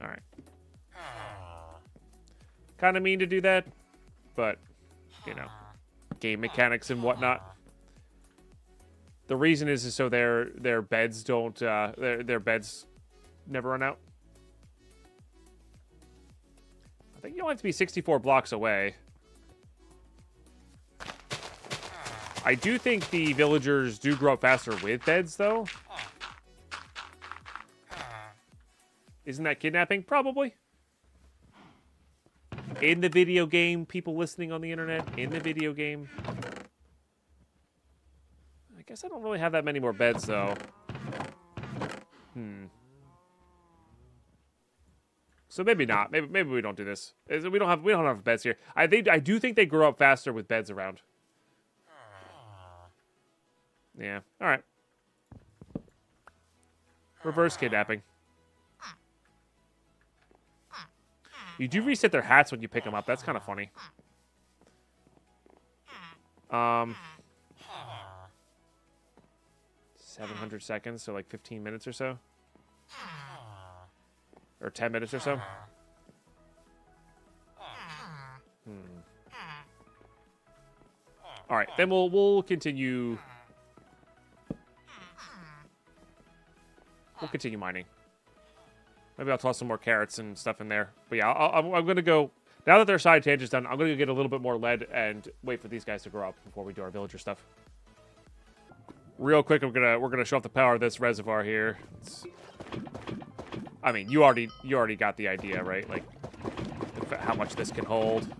right. Kind of mean to do that, but, you know, game mechanics and whatnot. The reason is so their beds don't, their beds never run out. I think you only have to be 64 blocks away. I do think the villagers do grow up faster with beds, though. Isn't that kidnapping? Probably. In the video game, people listening on the internet, in the video game. I guess I don't really have that many more beds, though. So maybe not. Maybe we don't do this. We don't have beds here. I do think they grow up faster with beds around. Yeah. All right. Reverse kidnapping. You do reset their hats when you pick them up. That's kind of funny. 700 seconds, so like 15 minutes or so. Or 10 minutes or so. All right, then we'll continue. We'll continue mining. Maybe I'll toss some more carrots and stuff in there. But yeah, I'm going to go... Now that their side tangent's done, I'm going to get a little bit more lead and wait for these guys to grow up before we do our villager stuff. Real quick, we're gonna show off the power of this reservoir here. I mean, you already got the idea, right? Like, how much this can hold.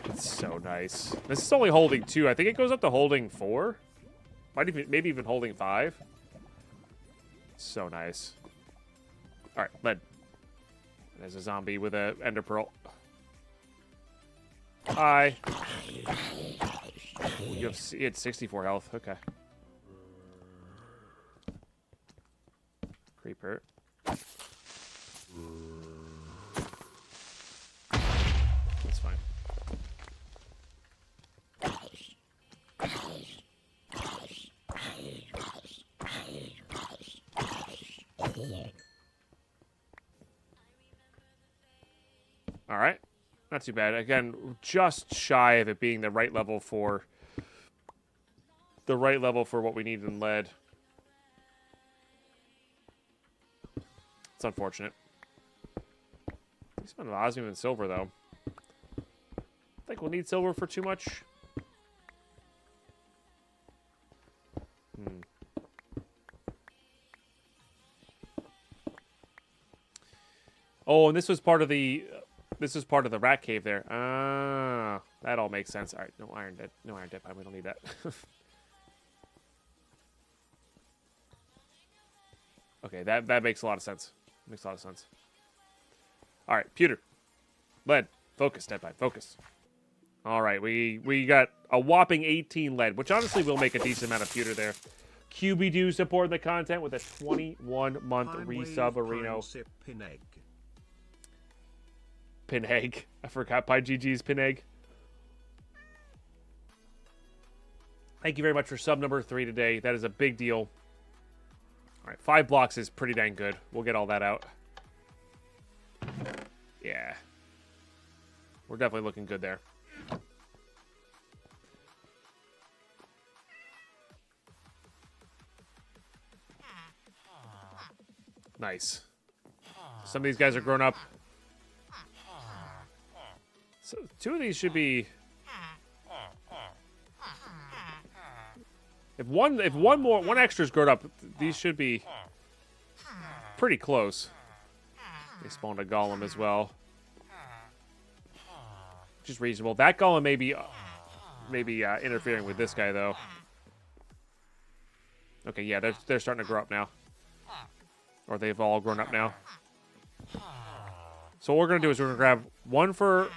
It's so nice. This is only holding 2. I think it goes up to holding 4. Maybe even holding 5. So nice. All right, lead. There's a zombie with a ender pearl. Hi. You had 64 health. Okay. Creeper. That's fine. All right. Not too bad. Again, just shy of it being the right level for what we need in lead. It's unfortunate. We spent osmium and silver though. I think we'll need silver for too much. Oh, and this was part of the rat cave there. Ah, that all makes sense. All right, no iron dead pine. We don't need that. Okay, that makes a lot of sense. Makes a lot of sense. All right, pewter, lead, focus, dead pine, focus. All right, we got a whopping 18 lead, which honestly will make a decent amount of pewter there. QB supporting the content with a 21-month resub, Areno. Pinegg. I forgot Pi GG's Pinegg. Thank you very much for sub number 3 today. That is a big deal. All right, 5 blocks is pretty dang good. We'll get all that out. Yeah. We're definitely looking good there. Nice. Some of these guys are grown up. So 2 of these should be... If one extra's grown up, these should be pretty close. They spawned a golem as well. Which is reasonable. That golem may be interfering with this guy, though. Okay, yeah, they're starting to grow up now. Or they've all grown up now. So what we're going to do is we're going to grab one for...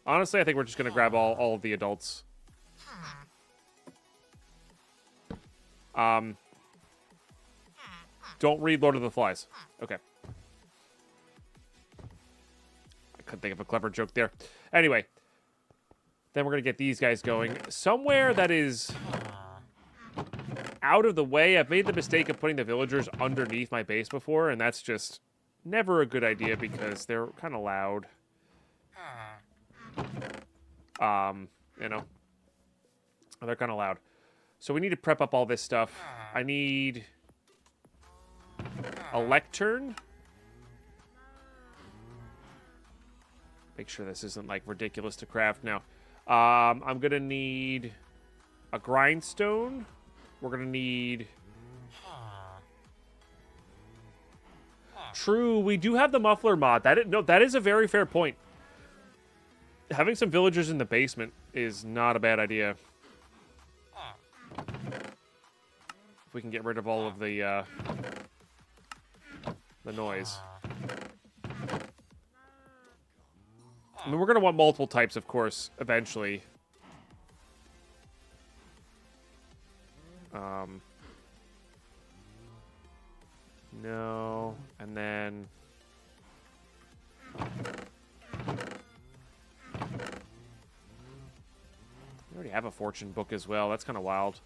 honestly, I think we're just going to grab all of the adults. Don't read Lord of the Flies. Okay. I couldn't think of a clever joke there. Anyway. Then we're going to get these guys going. Somewhere that is out of the way. I've made the mistake of putting the villagers underneath my base before, and that's just never a good idea because they're kind of loud. You know. They're kind of loud. So we need to prep up all this stuff. I need a lectern. Make sure this isn't, like, ridiculous to craft now. I'm going to need a grindstone. We're going to need... True, we do have the muffler mod. That is a very fair point. Having some villagers in the basement is not a bad idea. If we can get rid of all of the noise. I mean, we're going to want multiple types, of course, eventually. No. And then... We already have a fortune book as well. That's kind of wild.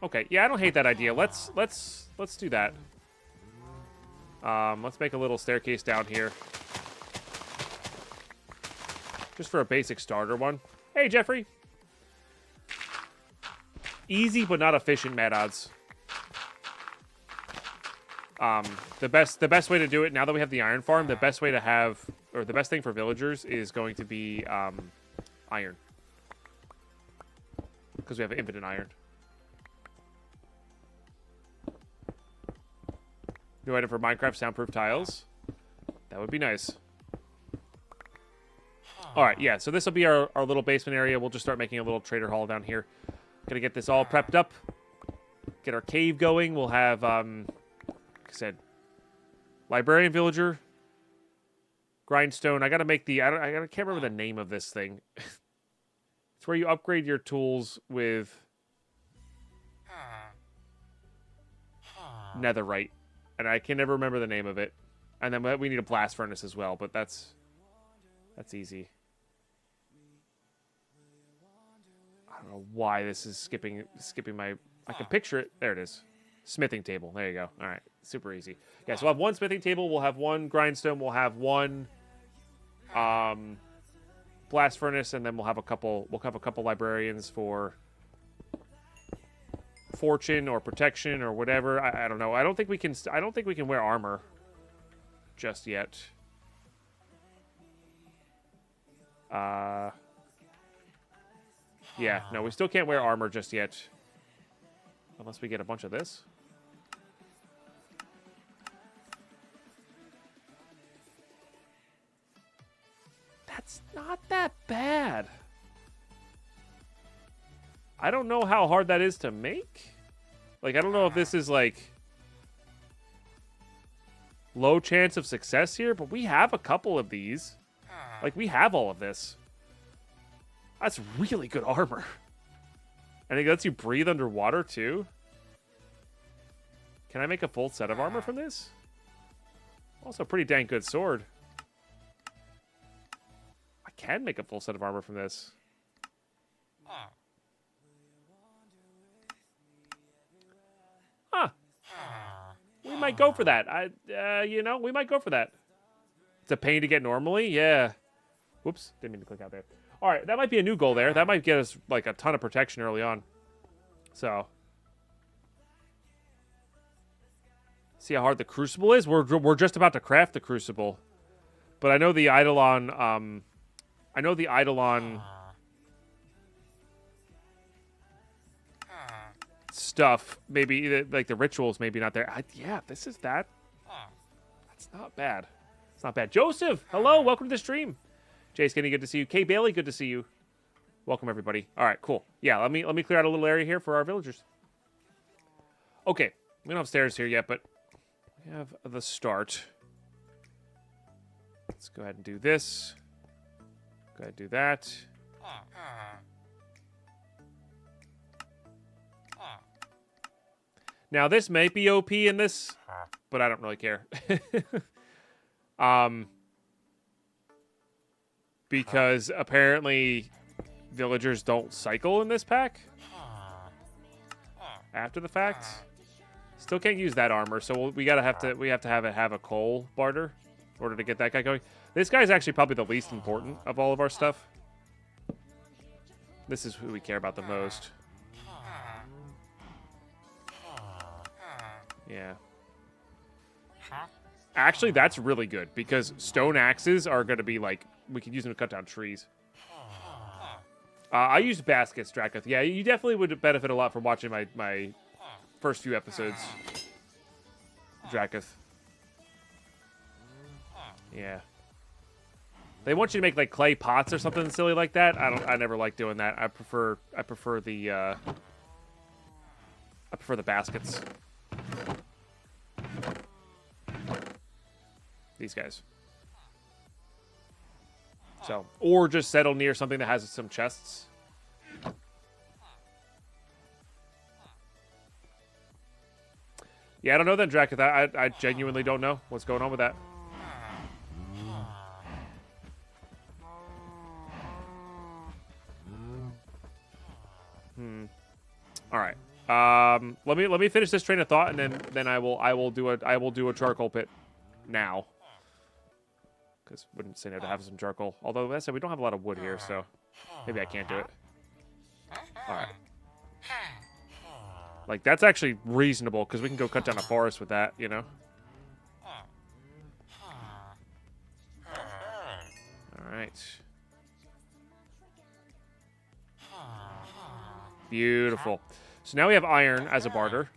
Okay, yeah, I don't hate that idea. Let's do that. Let's make a little staircase down here. Just for a basic starter one. Hey, Jeffrey. Easy but not efficient mad odds. The best way to do it, now that we have the iron farm, the best way to have, or the best thing for villagers is going to be iron. Because we have infinite iron. New item for Minecraft soundproof tiles. That would be nice. Alright, yeah, so this will be our little basement area. We'll just start making a little trader hall down here. Gonna get this all prepped up. Get our cave going. We'll have, like I said, librarian villager. Grindstone. I gotta make the... I can't remember the name of this thing. It's where you upgrade your tools with... netherite. And I can never remember the name of it. And then we need a blast furnace as well, but that's easy. I don't know why this is skipping my... I can picture it. There it is. Smithing table. There you go. All right. Super easy. Yeah, so we'll have one smithing table. We'll have one grindstone. We'll have one blast furnace, and then we'll have a couple librarians for fortune or protection or whatever. I don't know. I don't think we can wear armor just yet. Yeah, no, we still can't wear armor just yet. Unless we get a bunch of this. That's not that bad. I don't know how hard that is to make. Like, I don't know if this is, like, low chance of success here, but we have a couple of these. Like, we have all of this. That's really good armor. And it lets you breathe underwater, too. Can I make a full set of armor from this? Also, pretty dang good sword. I can make a full set of armor from this. Huh. We might go for that. You know, we might go for that. It's a pain to get normally. Yeah. Whoops. Didn't mean to click out there. All right. That might be a new goal there. That might get us, like, a ton of protection early on. So. See how hard the crucible is? We're just about to craft the crucible. But I know the Eidolon, stuff, maybe, like the rituals, maybe not there. Yeah, this is that. That's not bad. It's not bad. Joseph, hello, welcome to the stream. Jay Skinny, good to see you. Kay Bailey, good to see you. Welcome, everybody. All right, cool. Yeah, let me clear out a little area here for our villagers. Okay, we don't have stairs here yet, but we have the start. Let's go ahead and do this. Go ahead and do that. Now, this may be OP in this, but I don't really care. Because apparently villagers don't cycle in this pack after the fact. Still can't use that armor, so we have to have a coal barter in order to get that guy going. This guy's actually probably the least important of all of our stuff. This is who we care about the most. Yeah. Actually, that's really good, because stone axes are going to be, like, we can use them to cut down trees. I used baskets, Dracoth. Yeah, you definitely would benefit a lot from watching my first few episodes, Dracoth. Yeah. They want you to make, like, clay pots or something silly like that. I never like doing that. I prefer the baskets. These guys. So, or just settle near something that has some chests. Yeah, I don't know then, Dracoth. I genuinely don't know what's going on with that. All right. Let me finish this train of thought, and then I will do a charcoal pit now. Because wouldn't say no to have some charcoal. Although, as I said, we don't have a lot of wood here, so maybe I can't do it. All right. Like, that's actually reasonable, because we can go cut down a forest with that, you know? All right. Beautiful. So now we have iron as a barter,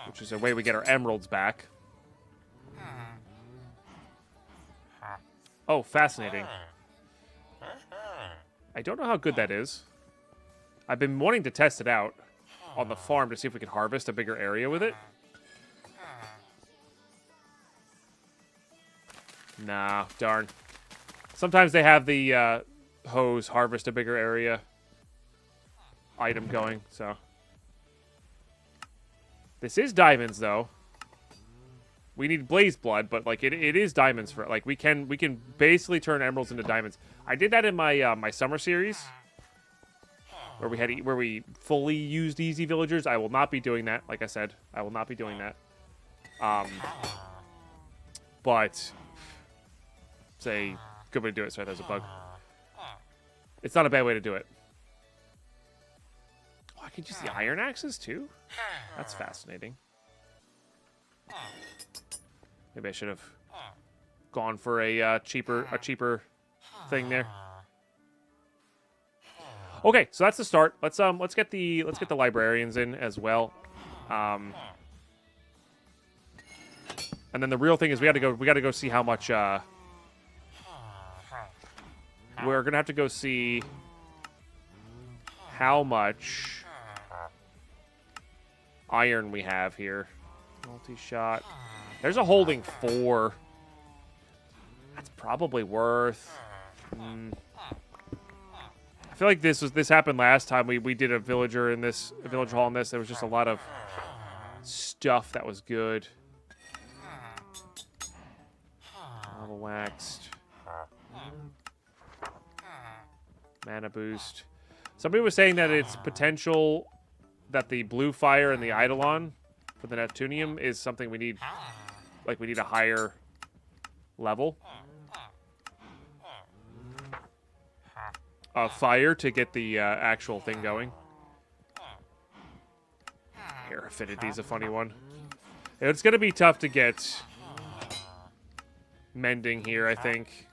which is a way we get our emeralds back. Oh, fascinating. I don't know how good that is. I've been wanting to test it out on the farm to see if we can harvest a bigger area with it. Nah, darn. Sometimes they have the hose harvest a bigger area item going, so. This is diamonds, though. We need blaze blood, but like it is diamonds for like we can basically turn emeralds into diamonds. I did that in my my summer series where we fully used easy villagers. I will not be doing that. Like I said, I will not be doing that. But it's a good way to do it. Sorry, there's a bug. It's not a bad way to do it. Oh, I could use the iron axes too. That's fascinating. Maybe I should have gone for a cheaper thing there. Okay, so that's the start. Let's get the librarians in as well. And then the real thing is we got to go see how much we're going to have to go see how much iron we have here. Multi-shot. There's a holding 4. That's probably worth. I feel like this happened last time we did a village hall in this. There was just a lot of stuff that was good. Lava waxed. Mana boost. Somebody was saying that it's potential that the blue fire and the Eidolon for the Neptunium is something we need. Like, we need a higher level of fire to get the actual thing going. Air affinity is a funny one. It's going to be tough to get mending here, I think.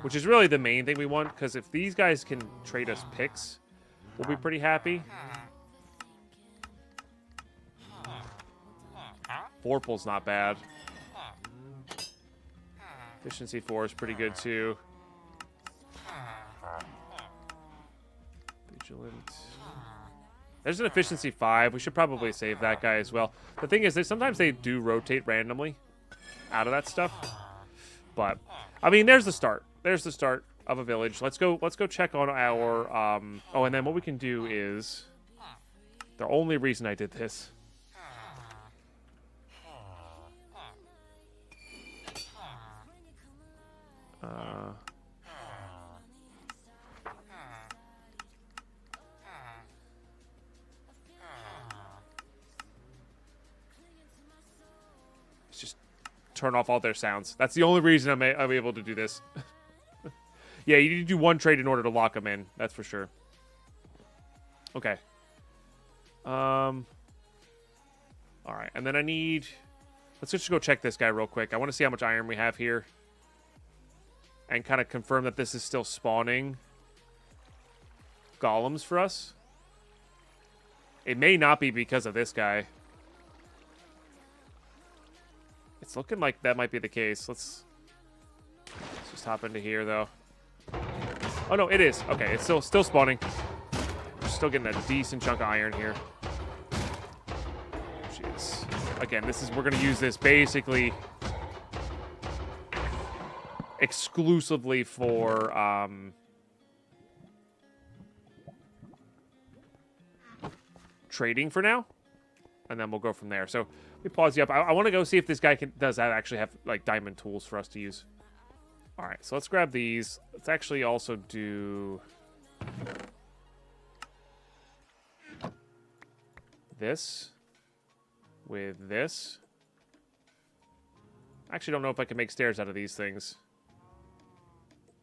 Which is really the main thing we want, because if these guys can trade us picks, we'll be pretty happy. Vorpal's not bad. Efficiency 4 is pretty good, too. Vigilant. There's an efficiency 5. We should probably save that guy as well. The thing is, sometimes they do rotate randomly out of that stuff. But, I mean, there's the start. There's the start of a village. Let's go check on our... Oh, and then what we can do is... The only reason I did this... Let's just turn off all their sounds. That's the only reason I'm able to do this. Yeah, you need to do one trade in order to lock them in. That's for sure. Okay. All right, and then I need... Let's just go check this guy real quick. I want to see how much iron we have here. And kind of confirm that this is still spawning golems for us. It may not be because of this guy. It's looking like that might be the case. Let's just hop into here, though. Oh, no, it is. Okay, it's still spawning. We're still getting a decent chunk of iron here. Jeez. Again, we're going to use this basically exclusively for trading for now, and then we'll go from there. So we pause you up. I want to go see if this guy does actually have like diamond tools for us to use. All right, so let's grab these. Let's actually also do this with this. I actually don't know if I can make stairs out of these things.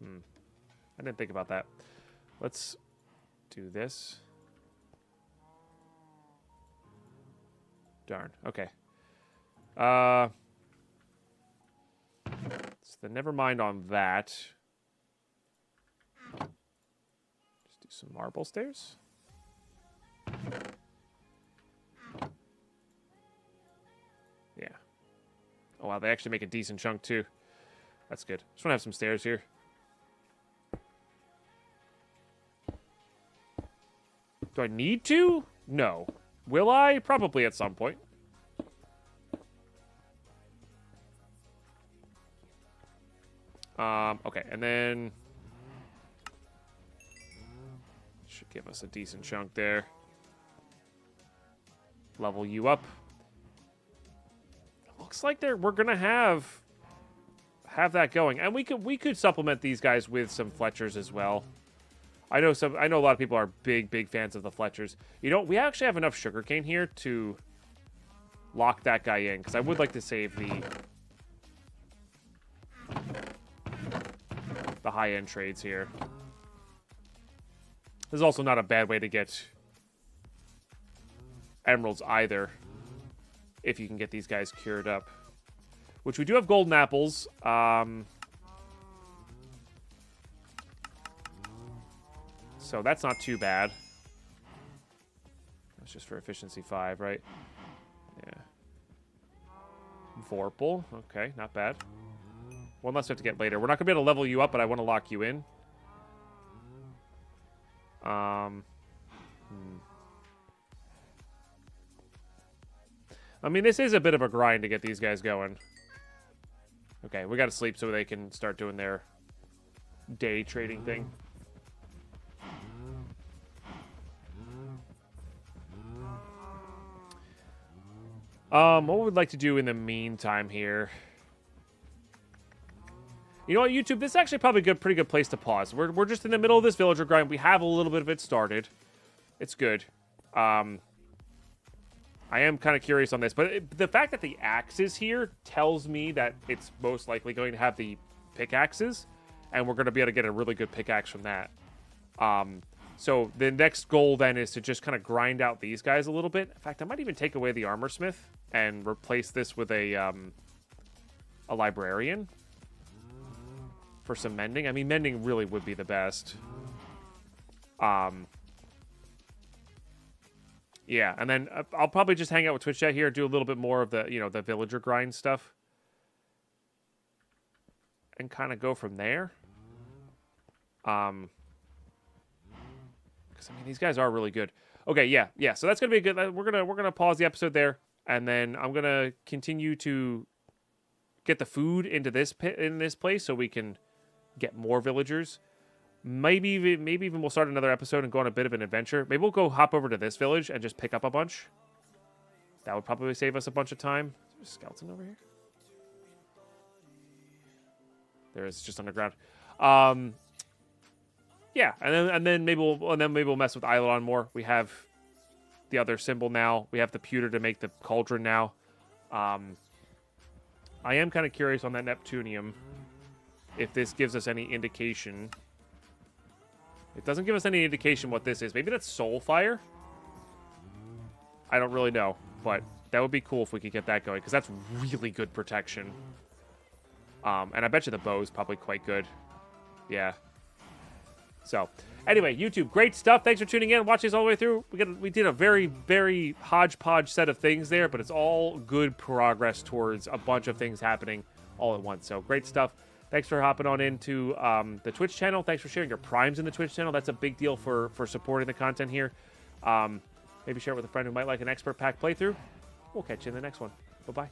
I didn't think about that. Let's do this. Darn. Okay. So then never mind on that. Just do some marble stairs. Yeah. Oh, wow. They actually make a decent chunk, too. That's good. Just want to have some stairs here. Do I need to? No. Will I? Probably at some point. Okay, and then... Should give us a decent chunk there. Level you up. It looks like we're gonna have that going. And we could supplement these guys with some Fletchers as well. I know a lot of people are big fans of the Fletchers. You know, we actually have enough sugarcane here to lock that guy in, because I would like to save the high-end trades here. This is also not a bad way to get emeralds either, if you can get these guys cured up. Which we do have golden apples. So that's not too bad. That's just for efficiency 5, right? Yeah. Vorpal. Okay, not bad. One less we have to get later. We're not going to be able to level you up, but I want to lock you in. I mean, this is a bit of a grind to get these guys going. Okay, we got to sleep so they can start doing their day trading thing. What we'd like to do in the meantime here... You know what, YouTube? This is actually probably a pretty good place to pause. We're just in the middle of this villager grind. We have a little bit of it started. It's good. I am kind of curious on this, but the fact that the axe is here tells me that it's most likely going to have the pickaxes, and we're going to be able to get a really good pickaxe from that. So the next goal then is to just kind of grind out these guys a little bit. In fact, I might even take away the armor smith and replace this with a librarian for some mending. I mean, mending really would be the best. Yeah, and then I'll probably just hang out with Twitch chat here, do a little bit more of the, you know, the villager grind stuff. And kind of go from there. Because, I mean, these guys are really good. Okay, yeah. So that's going to be good. We're gonna pause the episode there. And then I'm going to continue to get the food into this place so we can get more villagers. Maybe even we'll start another episode and go on a bit of an adventure. Maybe we'll go hop over to this village and just pick up a bunch. That would probably save us a bunch of time. Is there a skeleton over here? There is, just underground. Yeah, and then maybe we'll mess with Eidolon more. We have the other symbol now. We have the pewter to make the cauldron now. I am kind of curious on that Neptunium if this gives us any indication. It doesn't give us any indication what this is. Maybe that's Soulfire? I don't really know, but that would be cool if we could get that going, because that's really good protection. And I bet you the bow is probably quite good. Yeah. So, anyway, YouTube, great stuff. Thanks for tuning in, watching us all the way through. We did a very, very hodgepodge set of things there, but it's all good progress towards a bunch of things happening all at once. So, great stuff. Thanks for hopping on into the Twitch channel. Thanks for sharing your primes in the Twitch channel. That's a big deal for supporting the content here. Maybe share it with a friend who might like an expert pack playthrough. We'll catch you in the next one. Bye-bye.